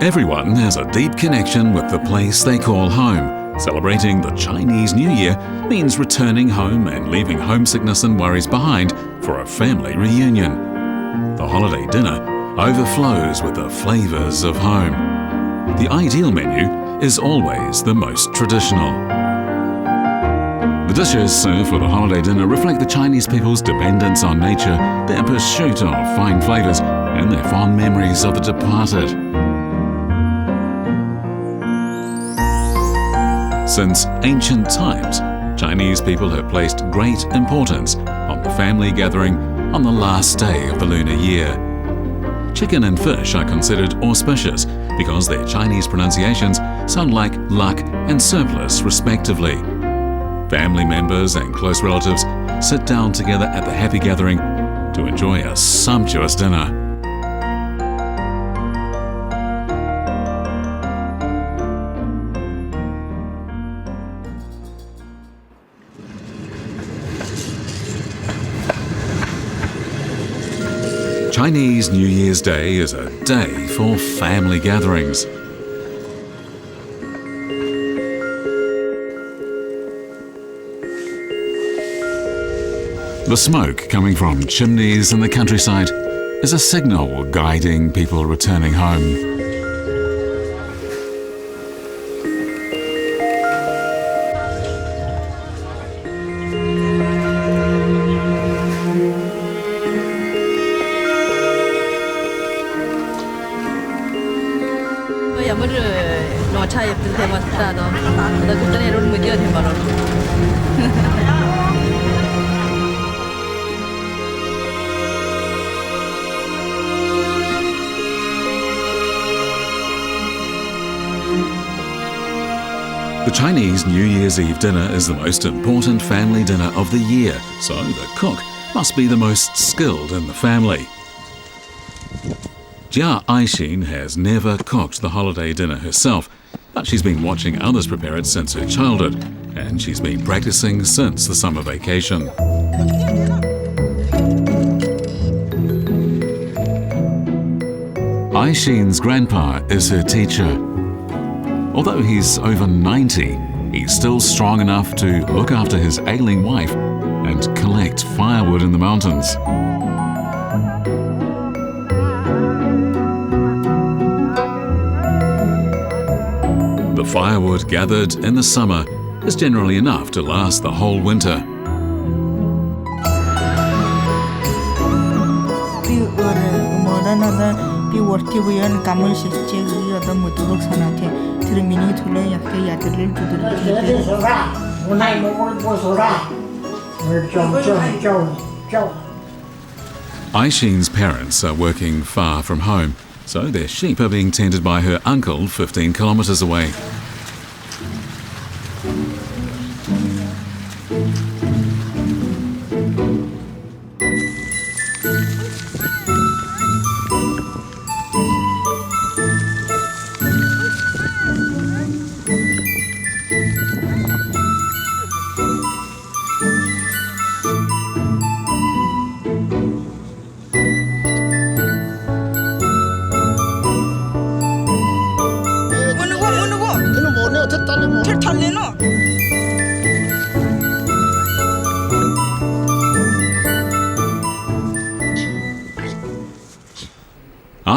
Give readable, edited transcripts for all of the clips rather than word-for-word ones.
Everyone has a deep connection with the place they call home. Celebrating the Chinese New Year means returning home and leaving homesickness and worries behind for a family reunion. The holiday dinner overflows with the flavours of home. The ideal menu is always the most traditional. The dishes served for the holiday dinner reflect the Chinese people's dependence on nature, their pursuit of fine flavours, and their fond memories of the departed. Since ancient times, Chinese people have placed great importance on the family gathering on the last day of the lunar year. Chicken and fish are considered auspicious because their Chinese pronunciations sound like luck and surplus respectively. Family members and close relatives sit down together at the happy gathering to enjoy a sumptuous dinner. Chinese New Year's Day is a day for family gatherings. The smoke coming from chimneys in the countryside is a signal guiding people returning home. The Chinese New Year's Eve dinner is the most important family dinner of the year, so the cook must be the most skilled in the family. Jia Aixin has never cooked the holiday dinner herself, but she's been watching others prepare it since her childhood, and she's been practicing since the summer vacation. Aixin's grandpa is her teacher. Although he's over 90, he's still strong enough to look after his ailing wife and collect firewood in the mountains. The firewood gathered in the summer is generally enough to last the whole winter. Aixin's parents are working far from home, so their sheep are being tended by her uncle 15 kilometres away.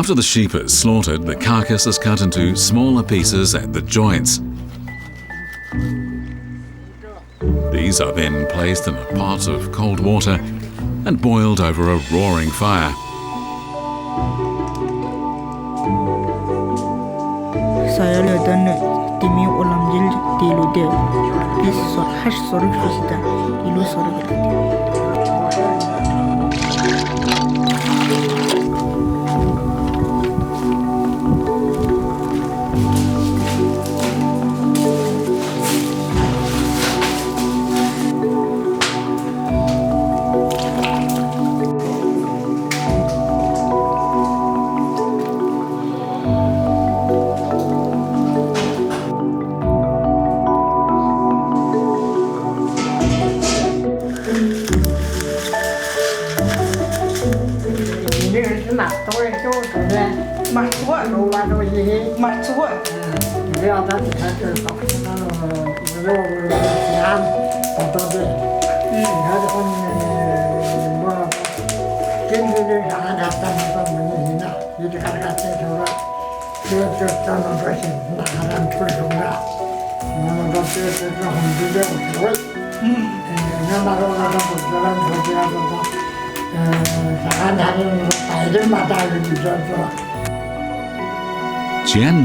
After the sheep is slaughtered, the carcass is cut into smaller pieces at the joints. These are then placed in a pot of cold water and boiled over a roaring fire. Martua.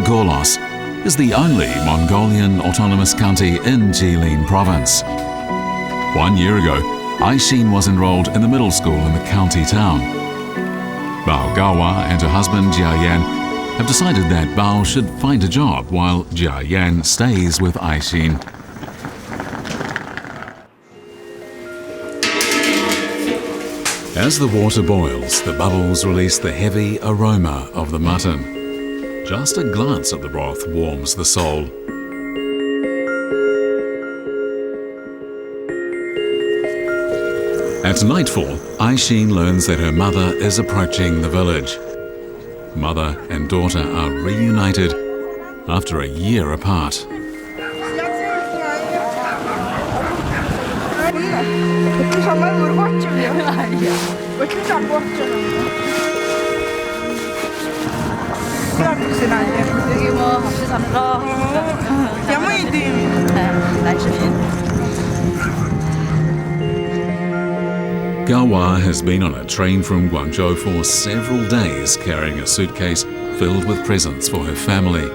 Golos is the only Mongolian autonomous county in Jilin province. 1 year ago, Aishin was enrolled in the middle school in the county town. Bao Gawa and her husband Jiayan have decided that Bao should find a job while Jiayan stays with Aishin. As the water boils, the bubbles release the heavy aroma of the mutton. Just a glance at the broth warms the soul. At nightfall, Aishin learns that her mother is approaching the village. Mother and daughter are reunited after a year apart. Gawa has been on a train from Guangzhou for several days carrying a suitcase filled with presents for her family.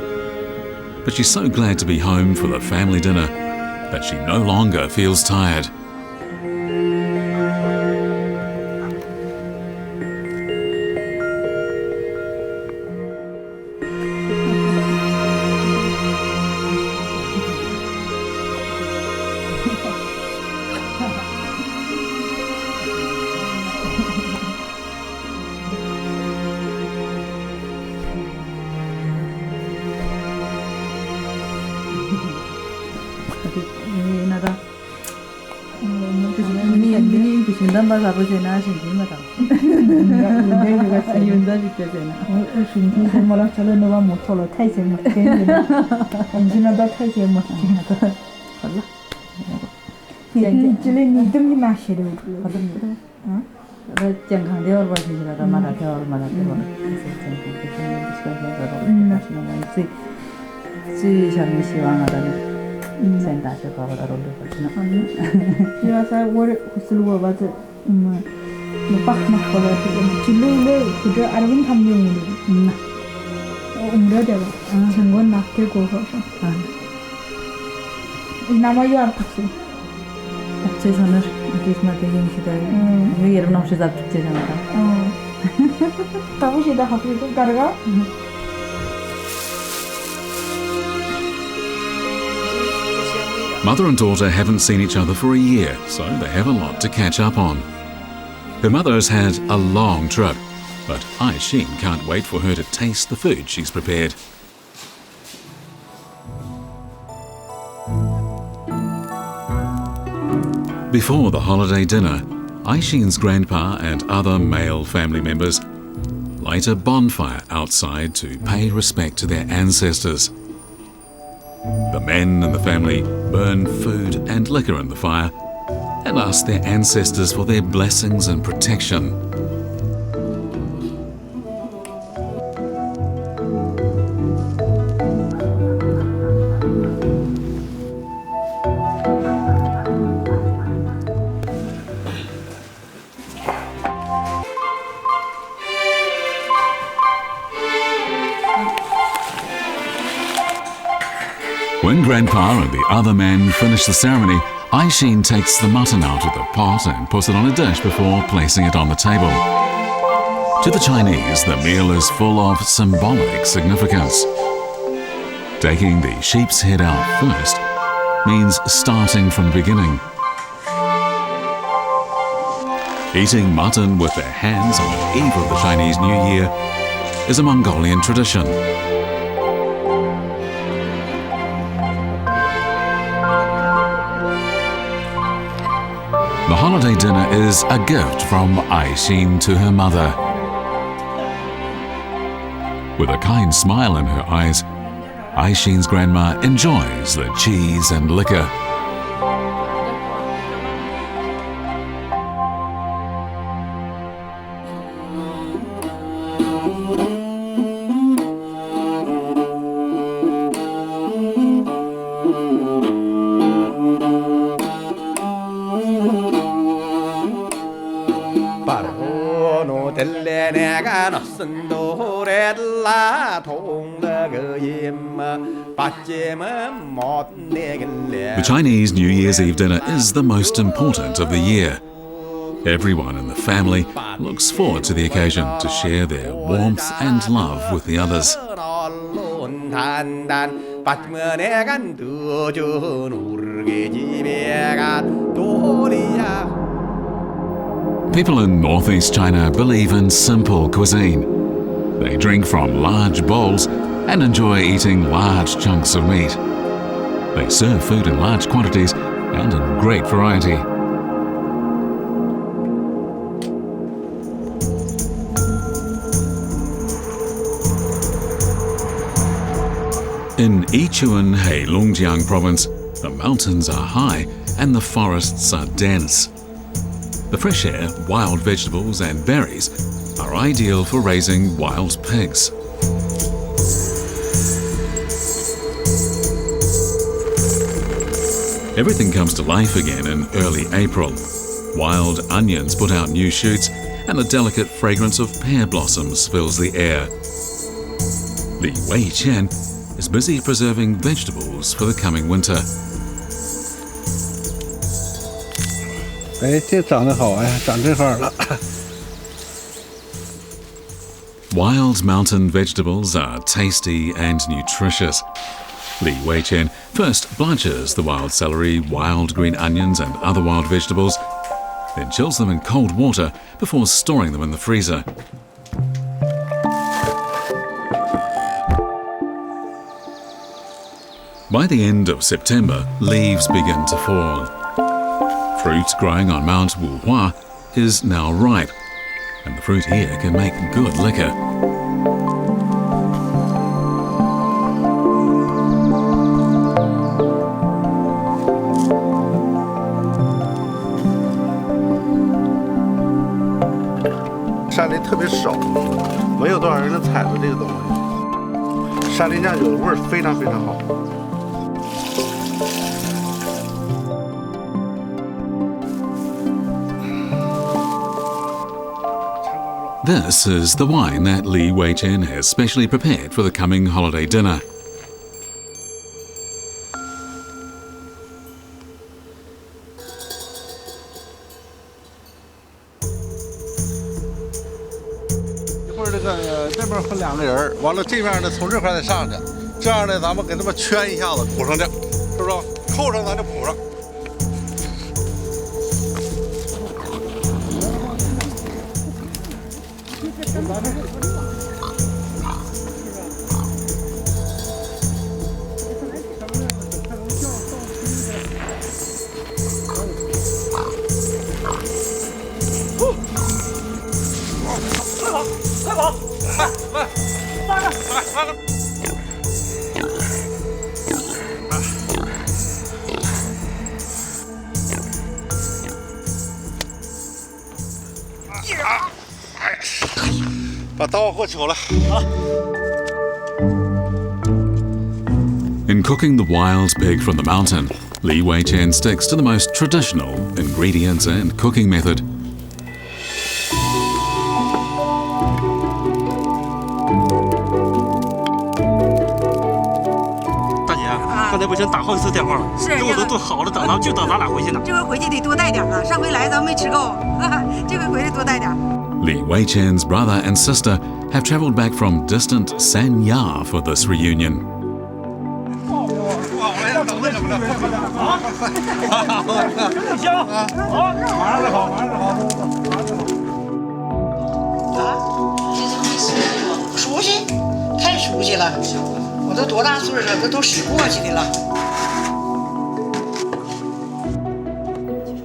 But she's so glad to be home for the family dinner that she no longer feels tired. Mother and daughter haven't seen each other for a year, so they have a lot to catch up on. Her mother has had a long trip, but Aishin can't wait for her to taste the food she's prepared. Before the holiday dinner, Aishin's grandpa and other male family members light a bonfire outside to pay respect to their ancestors. The men in the family burn food and liquor in the fire and ask their ancestors for their blessings and protection. When Grandpa and the other men finish the ceremony, Aishin takes the mutton out of the pot and puts it on a dish before placing it on the table. To the Chinese, the meal is full of symbolic significance. Taking the sheep's head out first means starting from the beginning. Eating mutton with their hands on the eve of the Chinese New Year is a Mongolian tradition. The holiday dinner is a gift from Aishin to her mother. With a kind smile in her eyes, Aishin's grandma enjoys the cheese and liquor. The Chinese New Year's Eve dinner is the most important of the year. Everyone in the family looks forward to the occasion to share their warmth and love with the others. People in northeast China believe in simple cuisine. They drink from large bowls and enjoy eating large chunks of meat. They serve food in large quantities and in great variety. In Yichuan Heilongjiang province, the mountains are high and the forests are dense. The fresh air, wild vegetables and berries are ideal for raising wild pigs. Everything comes to life again in early April. Wild onions put out new shoots and the delicate fragrance of pear blossoms fills the air. Li Weiqian is busy preserving vegetables for the coming winter. Wild mountain vegetables are tasty and nutritious. Li Weiqian first blanches the wild celery, wild green onions and other wild vegetables, then chills them in cold water before storing them in the freezer. By the end of September, leaves begin to fall. Fruit growing on Mount Wuhua is now ripe, and the fruit here can make good liquor. This is the wine that Li Weiqian has specially prepared for the coming holiday dinner. In cooking the wild pig from the mountain, Li Weiqian sticks to the most traditional ingredients and cooking method. Li Weiqian's brother and sister have travelled back from distant Sanya for this reunion.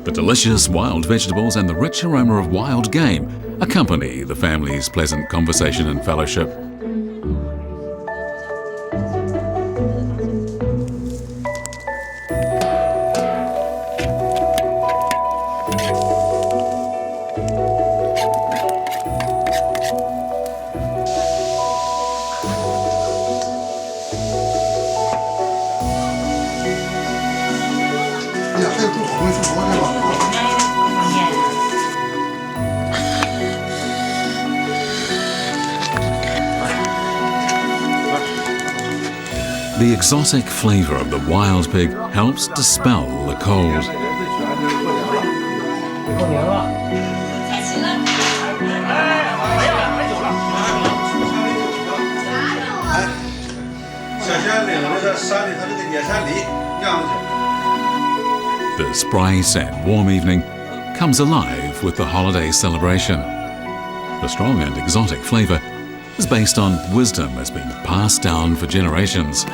The delicious wild vegetables and the rich aroma of wild game accompany the family's pleasant conversation and fellowship. The exotic flavour of the wild pig helps dispel the cold. 过年了。The spice and warm evening comes alive with the holiday celebration. The strong and exotic flavour is based on wisdom that's been passed down for generations.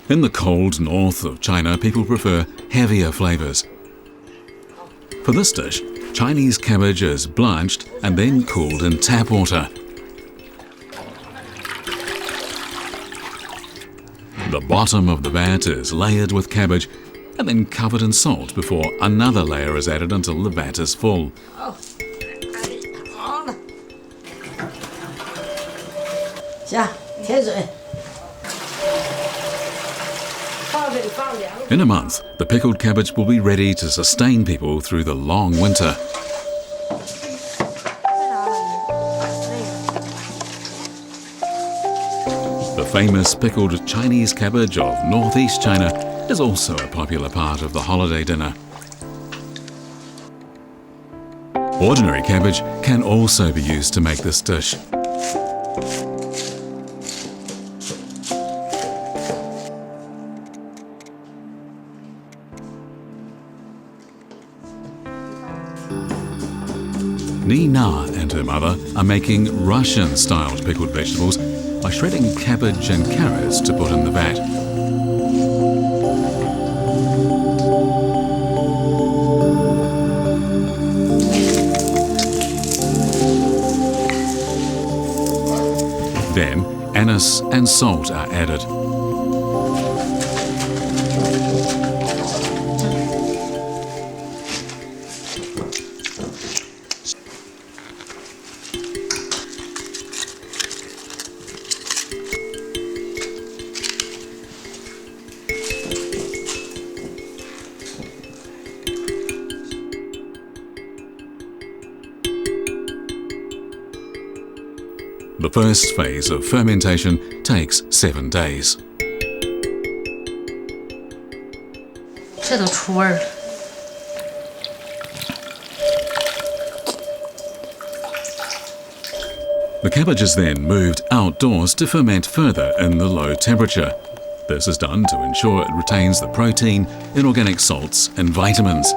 In the cold north of China, people prefer heavier flavours. For this dish, Chinese cabbage is blanched and then cooled in tap water. The bottom of the vat is layered with cabbage and then covered in salt before another layer is added until the vat is full. In a month, the pickled cabbage will be ready to sustain people through the long winter. The famous pickled Chinese cabbage of northeast China is also a popular part of the holiday dinner. Ordinary cabbage can also be used to make this dish. Nina and her mother are making Russian-styled pickled vegetables by shredding cabbage and carrots to put in the vat. Then, anise and salt are added. The first phase of fermentation takes 7 days. 这都出味儿了。 The cabbage is then moved outdoors to ferment further in the low temperature. This is done to ensure it retains the protein, inorganic salts and vitamins.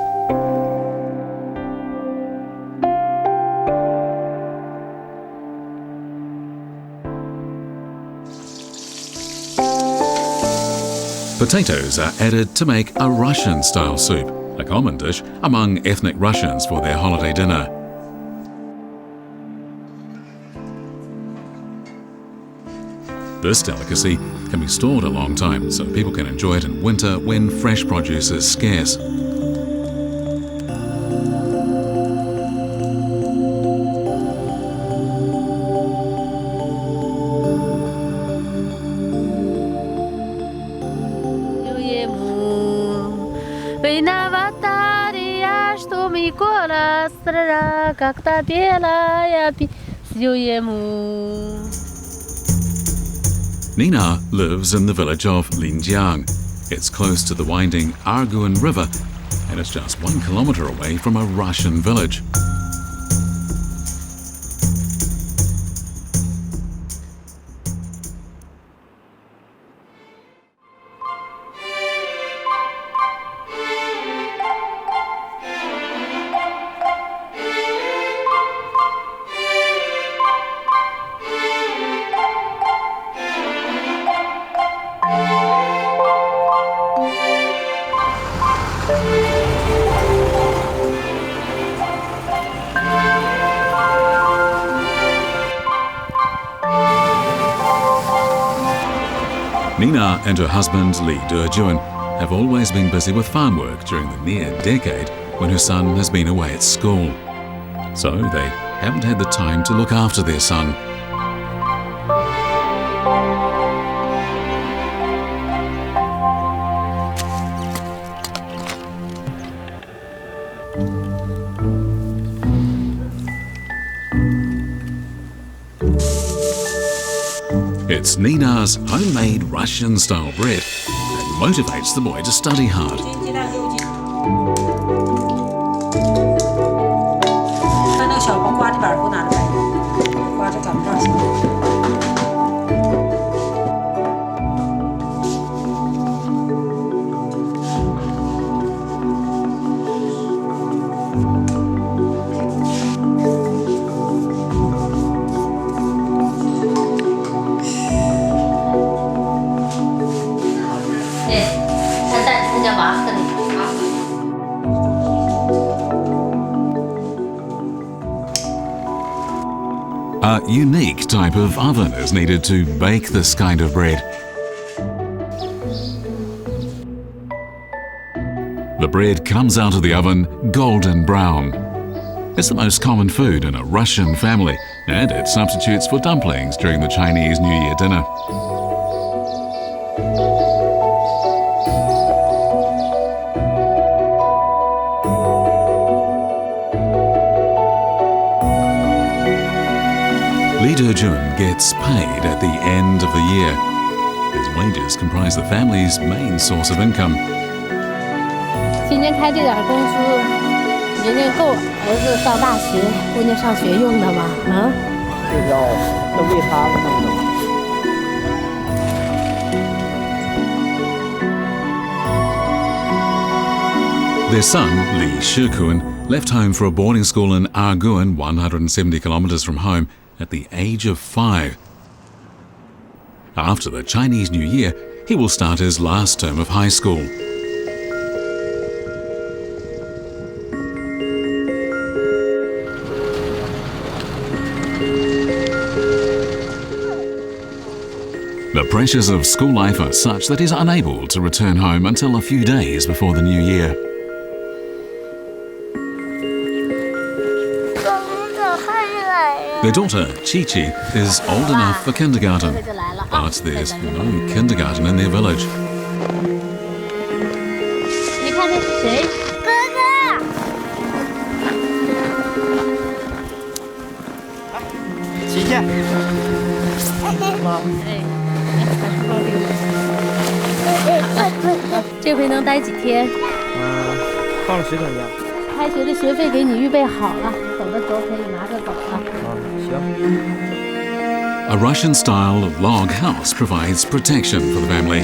Potatoes are added to make a Russian-style soup, a common dish among ethnic Russians for their holiday dinner. This delicacy can be stored a long time, so people can enjoy it in winter when fresh produce is scarce. Nina lives in the village of Linjiang. It's close to the winding Arguin River, and it's just 1 kilometer away from a Russian village. Nina and her husband Li Dejun have always been busy with farm work during the near decade when her son has been away at school. So they haven't had the time to look after their son. It's Nina's homemade Russian-style bread that motivates the boy to study hard. 把那个小黄瓜的板给我拿出来，瓜子长不上形。A unique type of oven is needed to bake this kind of bread. The bread comes out of the oven golden brown. It's the most common food in a Russian family, and it substitutes for dumplings during the Chinese New Year dinner. Li Dejun gets paid at the end of the year. His wages comprise the family's main source of income. 今年开这点工资，人家够儿子上大学、姑娘上学用的吗？啊？这要都为他们弄的。 Their son, Li Shikun, left home for a boarding school in Argun, 170 kilometers from home, at the age of 5. After the Chinese New Year, he will start his last term of high school. The pressures of school life are such that he's unable to return home until a few days before the new year. Their daughter, Chi-Chi, is old enough for kindergarten, but there's no kindergarten in their village. 你看那是谁？哥哥。琪琪。妈。这回能待几天？放了10天假。开学的学费给你预备好了，走的时候可以拿着走了。行。 A Russian style of log house provides protection for the family.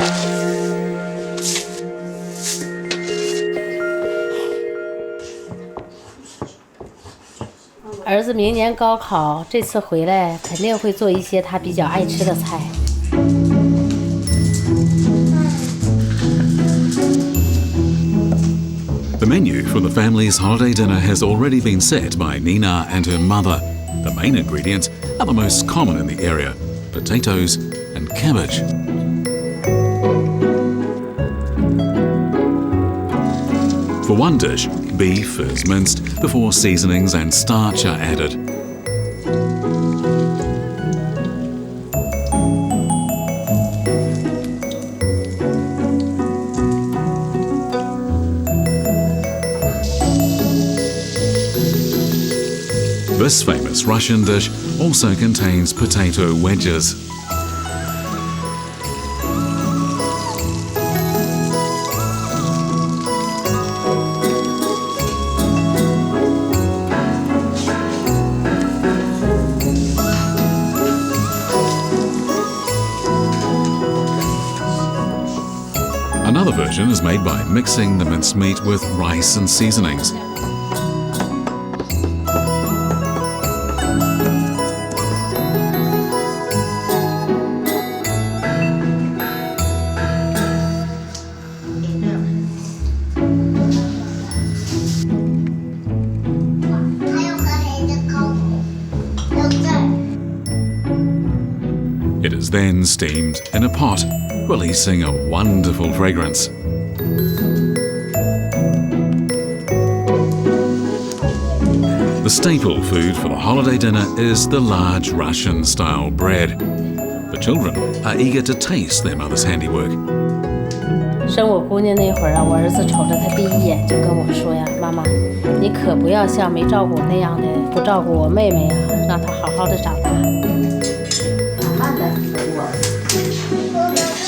儿子明年高考，这次回来肯定会做一些他比较爱吃的菜。 The menu for the family's holiday dinner has already been set by Nina and her mother. The main ingredients are the most common in the area: potatoes and cabbage. For one dish, beef is minced before seasonings and starch are added. This famous Russian dish also contains potato wedges. Another version is made by mixing the minced meat with rice and seasonings. It is then steamed in a pot, releasing a wonderful fragrance. The staple food for the holiday dinner is the large Russian-style bread. The children are eager to taste their mother's handiwork. 生我姑娘那会儿啊，我儿子瞅着她第一眼就跟我说呀：“妈妈，你可不要像没照顾我那样的不照顾我妹妹呀，让她好好的长大。”慢慢的，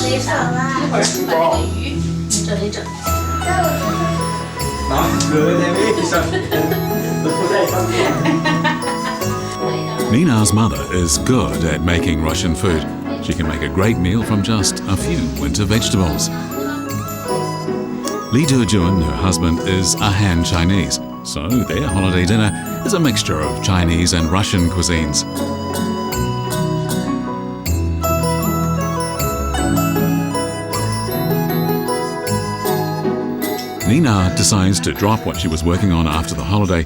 没上啊，一会儿把那个鱼整一整。Nina's mother is good at making Russian food. She can make a great meal from just a few winter vegetables. Li Dujun, her husband, is a Han Chinese, so their holiday dinner is a mixture of Chinese and Russian cuisines. Nina decides to drop what she was working on after the holiday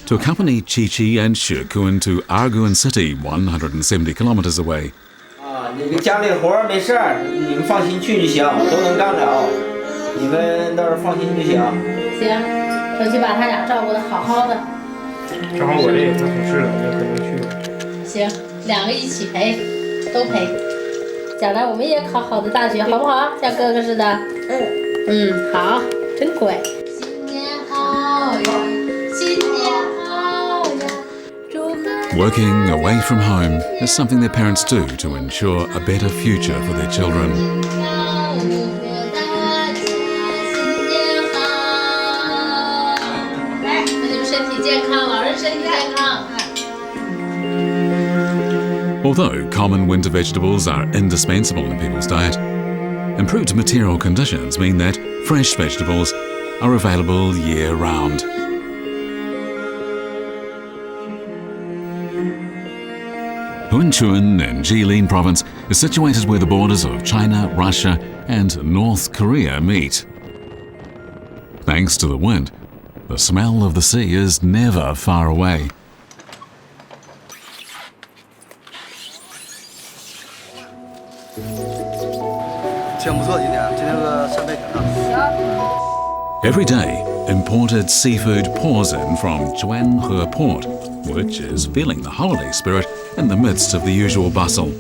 to accompany Chi-Chi and Shikun to Arguin City, 170 kilometers away. 你们家里的活没事儿，你们放心去就行，都能干了。你们到时候放心就行。行，回去把他俩照顾得好好的。正好我这也是同事了，也可能去。行，两个一起陪，都陪。将来我们也考好的大学，好不好？像哥哥似的。好，真乖。新年好呀，新年好呀。Working away from home is something their parents do to ensure a better future for their children. Although common winter vegetables are indispensable in people's diet, improved material conditions mean that fresh vegetables are available year-round. Hunchuan in Jilin province is situated where the borders of China, Russia and North Korea meet. Thanks to the wind, the smell of the sea is never far away. 挺不错，今天个扇贝挺大。 Every day, imported seafood pours in from Zhuanghe Port, which is feeling the holiday spirit in the midst of the usual bustle.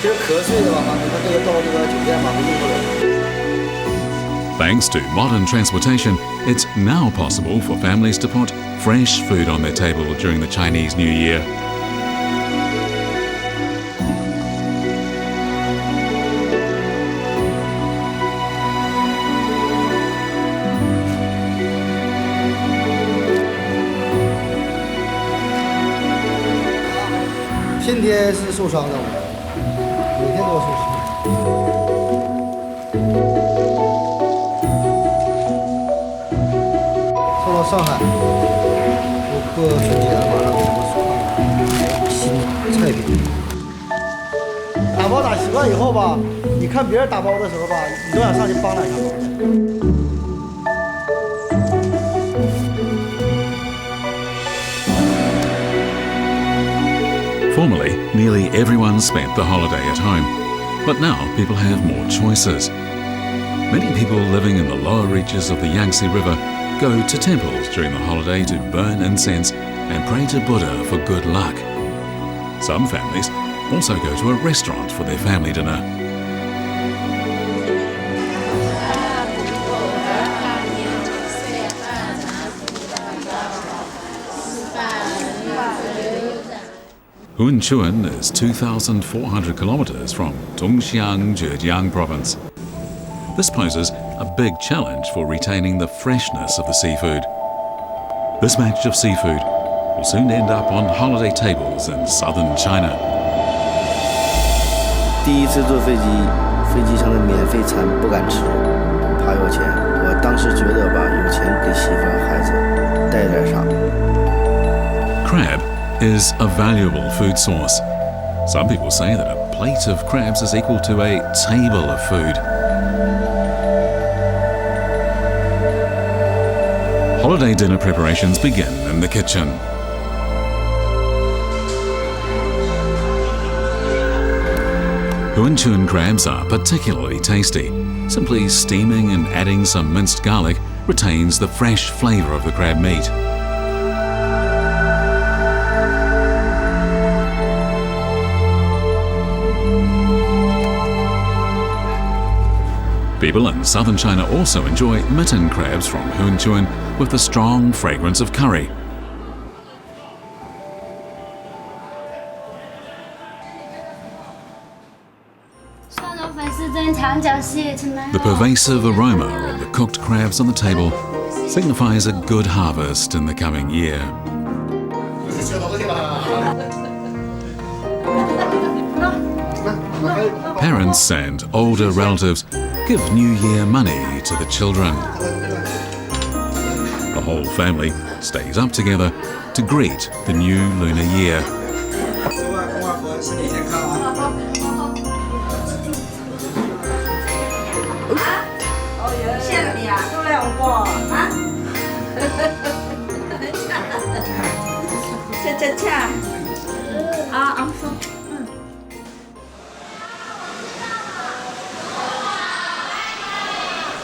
这是瞌睡的吧？你们这个到这个酒店吧，不用了。 Thanks to modern transportation, it's now possible for families to put fresh food on their table during the Chinese New Year. "天天是受伤的，每天都要受伤。到上海，我过春节马上给我新菜品。打包打习惯以后吧，你看别人打包的时候吧，你都想上去帮两下忙去。 Formerly, nearly everyone spent the holiday at home, but now people have more choices. Many people living in the lower reaches of the Yangtze River go to temples during the holiday to burn incense and pray to Buddha for good luck. Some families also go to a restaurant for their family dinner. Hunchuan is 2,400 kilometers from Tongxiang, Zhejiang province. This poses a big challenge for retaining the freshness of the seafood. This match of seafood will soon end up on holiday tables in southern China. 第一次坐飞机，飞机上的免费餐不敢吃，怕要钱。我当时觉得吧，有钱给媳妇孩子带点啥。 Crab is a valuable food source. Some people say that a plate of crabs is equal to a table of food. Holiday dinner preparations begin in the kitchen. Huanchuan crabs are particularly tasty. Simply steaming and adding some minced garlic retains the fresh flavour of the crab meat. People in southern China also enjoy mitten crabs from Huanchuan with the strong fragrance of curry. The pervasive aroma of the cooked crabs on the table signifies a good harvest in the coming year. Parents and older relatives give New Year money to the children. The whole family stays up together to greet the new lunar year.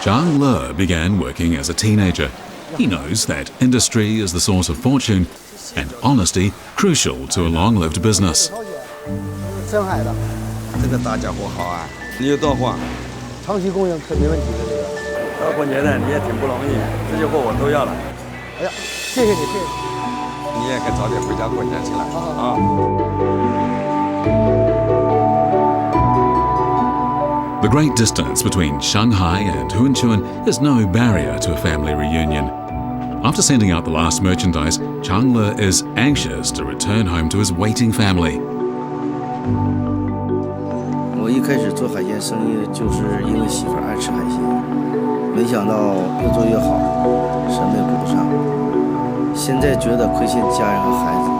Zhang Le began working as a teenager. He knows that industry is the source of fortune and honesty crucial to a long-lived business. 深海的，这个大家伙好啊！你有多货？长期供应可没问题的这个。到过年了，你也挺不容易，这些货我都要了。哎呀，谢谢你，谢谢你。你也该早点回家过年去了啊。The great distance between Shanghai and Huanchuan is no barrier to a family reunion. After sending out the last merchandise, Zhang Le is anxious to return home to his waiting family. 我一开始做海鲜生意就是因为媳妇爱吃海鲜，没想到越做越好，什么也顾不上。现在觉得亏欠家人和孩子。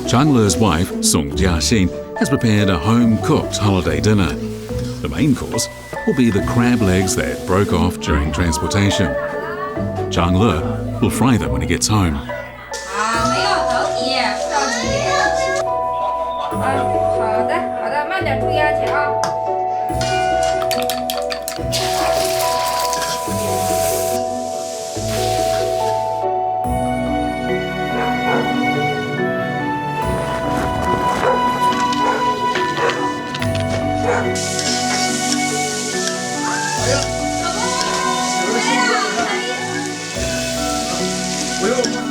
Zhang Le's wife, Song Jiaxin, has prepared a home-cooked holiday dinner. The main course will be the crab legs that broke off during transportation. Zhang Le will fry them when he gets home. 没有，等你，不着急。好的，慢点，注意安全啊。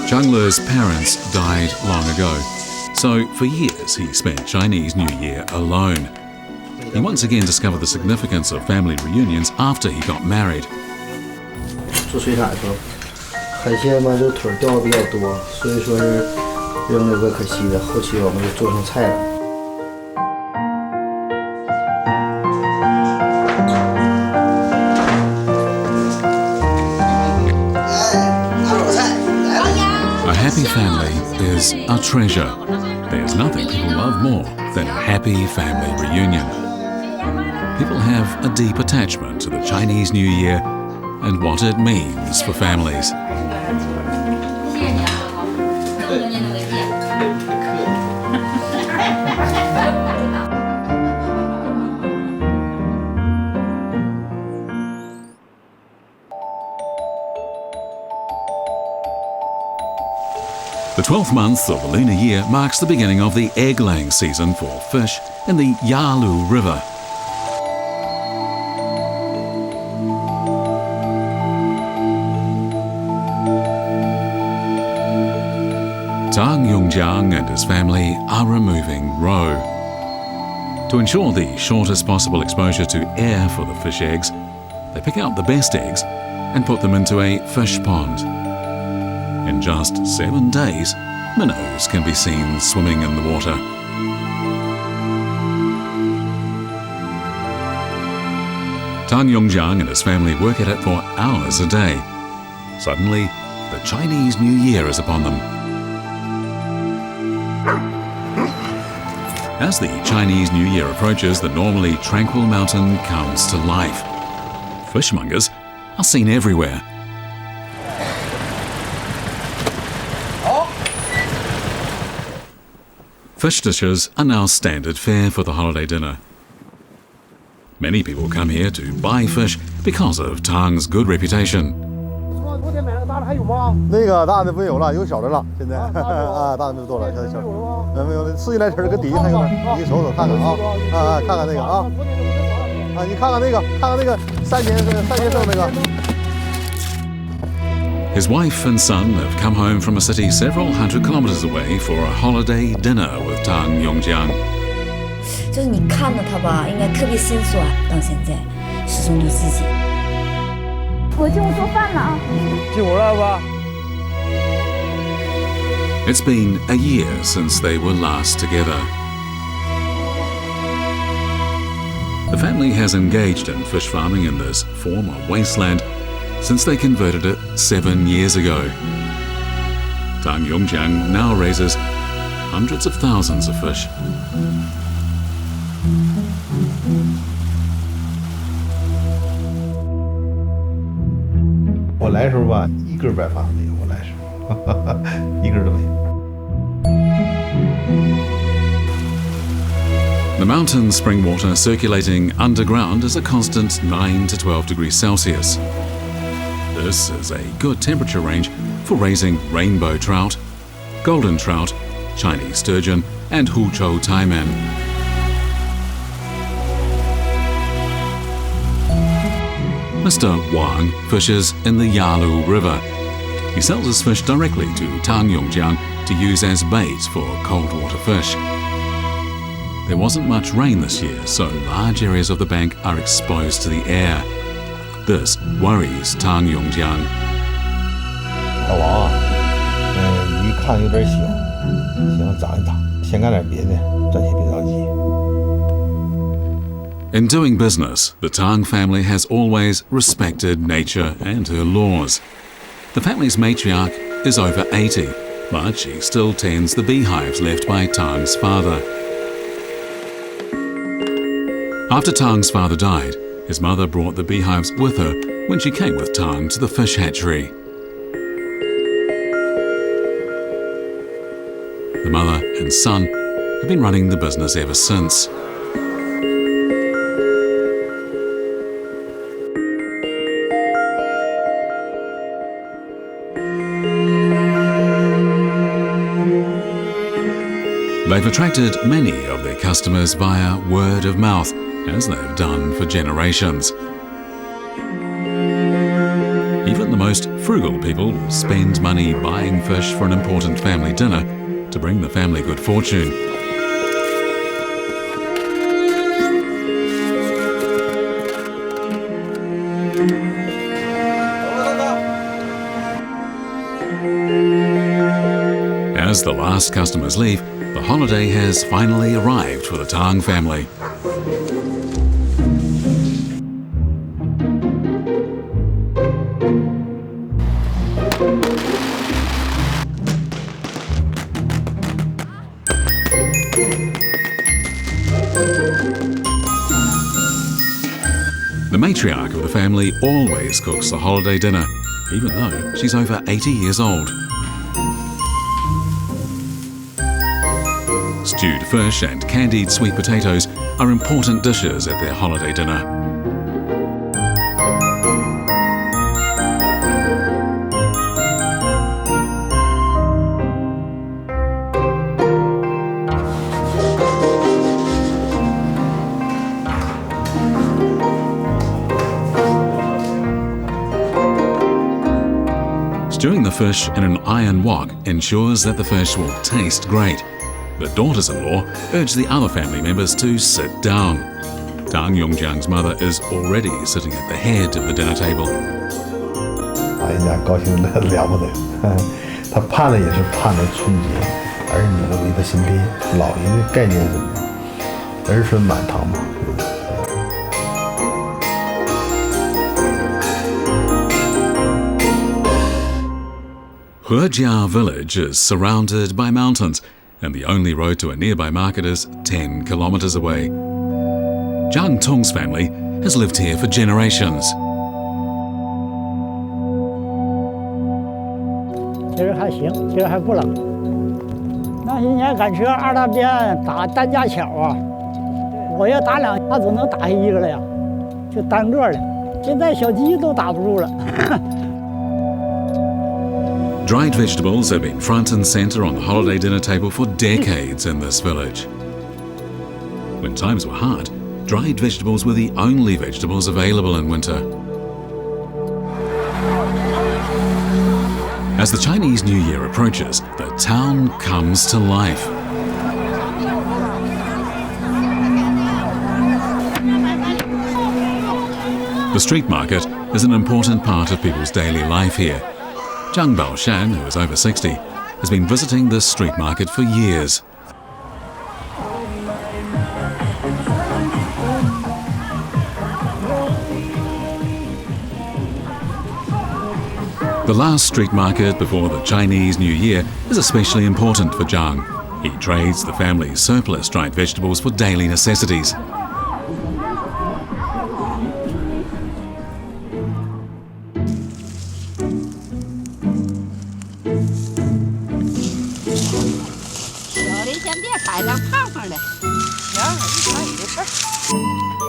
Zhang Le's parents died long ago, so for years he spent Chinese New Year alone. He once again discovered the significance of family reunions after he got married. 做水产的时候，海鲜嘛，这腿掉的比较多，所以说是扔了怪可惜的。后期我们就做成菜了。 A happy family is a treasure. There's nothing people love more than a happy family reunion. People have a deep attachment to the Chinese New Year and what it means for families. The 12th month of the lunar year marks the beginning of the egg-laying season for fish in the Yalu River. Tang Yongjiang and his family are removing roe. To ensure the shortest possible exposure to air for the fish eggs, they pick out the best eggs and put them into a fish pond. In just 7 days, minnows can be seen swimming in the water. Tang Yongjiang and his family work at it for hours a day. Suddenly, the Chinese New Year is upon them. As the Chinese New Year approaches, the normally tranquil mountain comes to life. Fishmongers are seen everywhere. Fish dishes are now standard fare for the holiday dinner. Many people come here to buy fish because of Tang's good reputation. 那个大的没有了，有小的了。现在啊，大的没多了，现在小的没有了。刺激来吃，搁底下还有呢，你瞅瞅看看啊，看看那个啊，你看看那个3年生那个。His wife and son have come home from a city several hundred kilometers away for a holiday dinner with Tang Yongjiang. 就是你看着他吧，应该特别心酸，到现在始终对自己。我进屋做饭了啊。进屋了吧？ It's been a year since they were last together. The family has engaged in fish farming in this former wasteland since they converted it 7 years ago. Tang Yongjiang now raises hundreds of thousands of fish. 我来的时候吧，一根白发没有，我来的时候，一根都没有。 The mountain spring water circulating underground is a constant 9 to 12 degrees Celsius. This is a good temperature range for raising rainbow trout, golden trout, Chinese sturgeon, and huchou taimen. Mr. Wang fishes in the Yalu River. He sells his fish directly to Tang Yongjiang to use as bait for cold water fish. There wasn't much rain this year, so large areas of the bank are exposed to the air. This worries Tang Yongjiang. 老王啊，鱼看有点小，行，长一长，先干点别的，暂且别着急。 In doing business, the Tang family has always respected nature and her laws. The family's matriarch is over 80, but she still tends the beehives left by Tang's father. After Tang's father died, his mother brought the beehives with her when she came with Tang to the fish hatchery. The mother and son have been running the business ever since. They've attracted many of their customers via word of mouth, as they've done for generations. Even the most frugal people will spend money buying fish for an important family dinner to bring the family good fortune. As the last customers leave, the holiday has finally arrived for the Tang family. The matriarch of the family always cooks the holiday dinner, even though she's over 80 years old. Stewed fish and candied sweet potatoes are important dishes at their holiday dinner. Stewing the fish in an iron wok ensures that the fish will taste great. The daughters-in-law urge the other family members to sit down. Tang Yongjiang's mother is already sitting at the head of the dinner table. 哎呀，高兴的了不得！他盼的也是盼着春节，儿女都围在身边。老人的概念是什么？儿孙满堂嘛。Hejia village is surrounded by mountains, and the only road to a nearby market is 10 kilometers away. Zhang Tong's family has lived here for generations. 今儿还行，今儿还不冷。那上新年赶车二大边打担架桥啊，我要打两，他总能打下一个了呀，就单个的。现在小鸡都打不住了。Dried vegetables have been front and centre on the holiday dinner table for decades in this village. When times were hard, dried vegetables were the only vegetables available in winter. As the Chinese New Year approaches, the town comes to life. The street market is an important part of people's daily life here. Zhang Baoshan, who is over 60, has been visiting this street market for years. The last street market before the Chinese New Year is especially important for Zhang. He trades the family's surplus dried vegetables for daily necessities.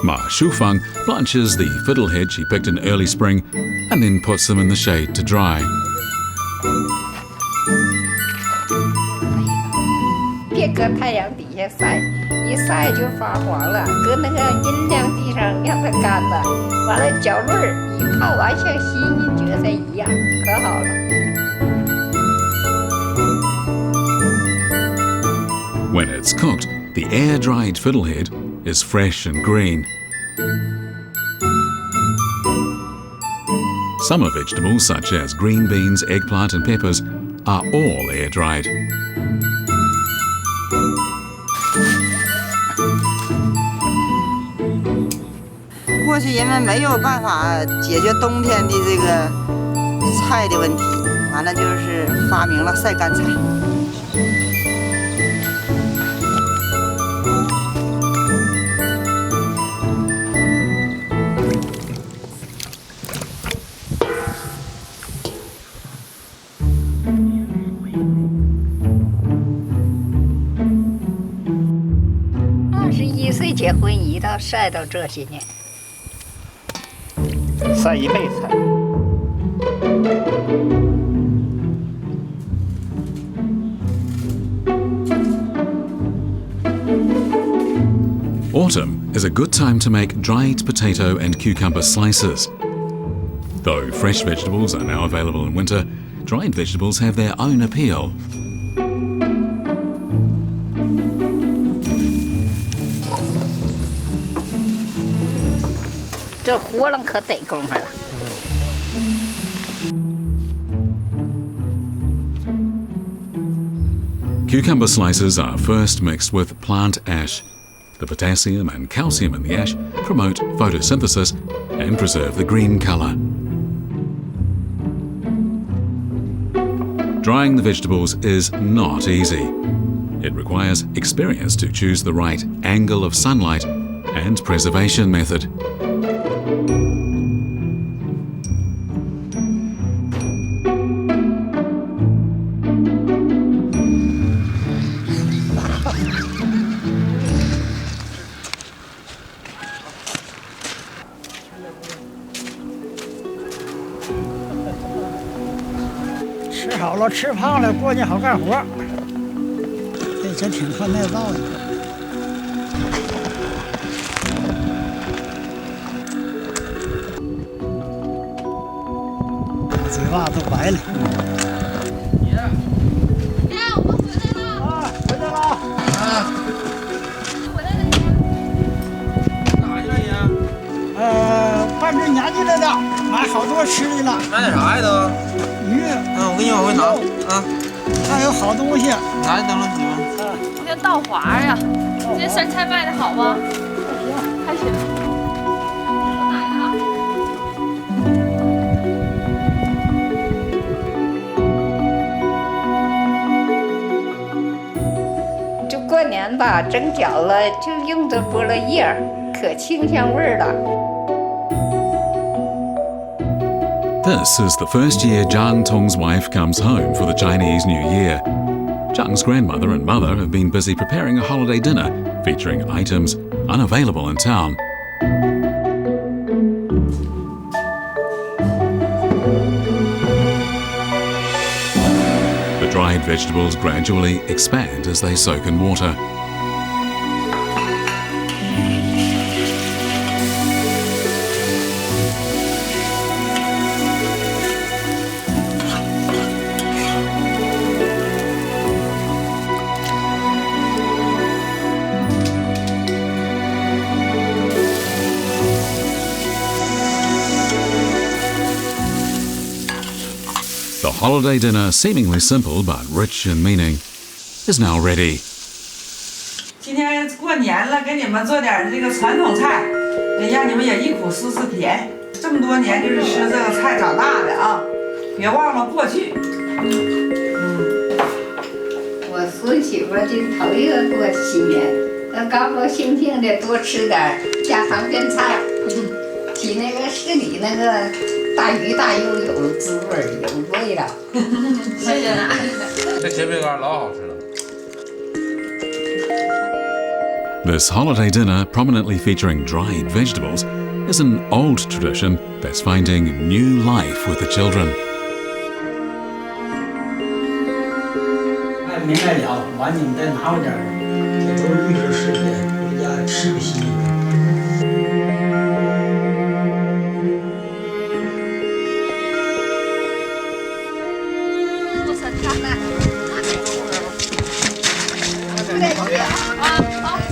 Ma Shufang blanches the fiddlehead she picked in early spring and then puts them in the shade to dry. 别搁太阳底下晒，一晒就发黄了。搁那个阴凉地上让它干了，完了搅润儿，一泡完像洗衣角色一样，可好了。 When it's cooked, the air-dried fiddlehead is fresh and green. Summer vegetables such as green beans, eggplant and peppers are all air-dried. 过去人们没有办法解决冬天的这个菜的问题，完了就是发明了晒干菜。 21岁结婚，一到晒到这些年，晒一辈子。 Autumn is a good time to make dried potato and cucumber slices. Though fresh vegetables are now available in winter, dried vegetables have their own appeal. 这活楞可得功夫了。 Cucumber slices are first mixed with plant ash. The potassium and calcium in the ash promote photosynthesis and preserve the green colour. Drying the vegetables is not easy. It requires experience to choose the right angle of sunlight and preservation method.吃好了，吃胖了，过年好干活。这真挺看耐造的。嘴巴都白了。爷，我们回来了。啊，回来了。啊。回来了爷。哪去了爷？办这年纪来了，买好多吃的了。买点啥呀都？ 鱼，我给你往回拿啊！还有好东西，拿去等等你们。今天稻花呀，今天酸菜卖的好吗？还行，还行。我奶奶。就过年吧，蒸饺子就用的菠萝叶，可清香味儿了。 This is the first year Zhang Tong's wife comes home for the Chinese New Year. Zhang's grandmother and mother have been busy preparing a holiday dinner featuring items unavailable in town. The dried vegetables gradually expand as they soak in water. The holiday dinner, seemingly simple but rich in meaning, is now ready. 今天过年了，给你们做点这个传统菜，让你们也忆苦思甜。这么多年就是吃这个菜长大的啊，别忘了过去。我孙媳妇这头一个过新年，那高高兴兴的多吃点家常便菜，比那个市里那个。大鱼大肉有滋味有味道。谢谢啦。这切饼干老好吃了。 This holiday dinner, prominently featuring dried vegetables, is an old tradition that's finding new life with the children. 没卖了，完你们再拿回点儿，这都是预制食品，回家吃个新鲜。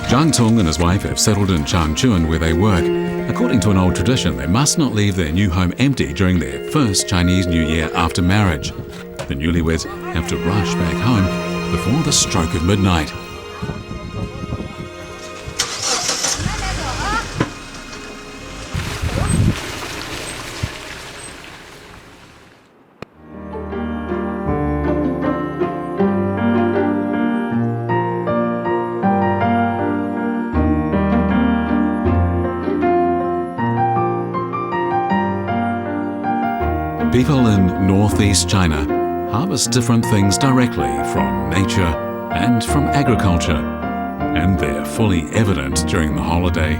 Zhang Tong and his wife have settled in Changchun where they work. According to an old tradition, they must not leave their new home empty during their first Chinese New Year after marriage. The newlyweds have to rush back home before the stroke of midnight. People in northeast China harvest different things directly from nature and from agriculture, and they're fully evident during the holiday.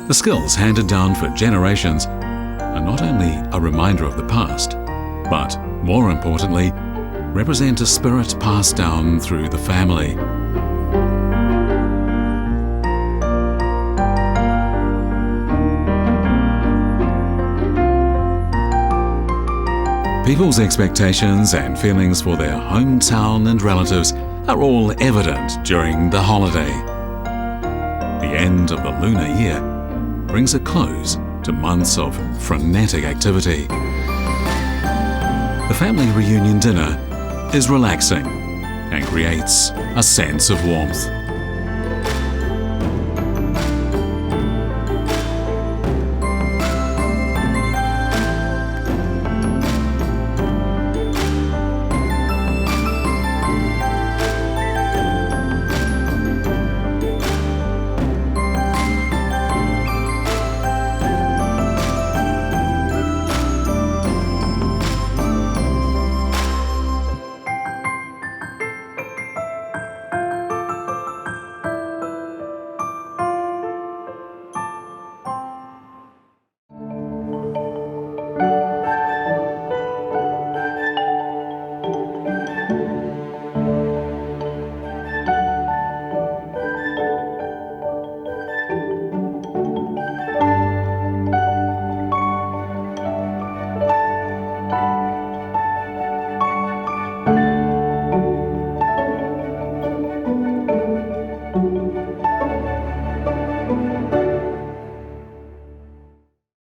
The skills handed down for generations are not only a reminder of the past, but more importantly, represent a spirit passed down through the family. People's expectations and feelings for their hometown and relatives are all evident during the holiday. The end of the lunar year brings a close to months of frenetic activity. The family reunion dinner is relaxing and creates a sense of warmth.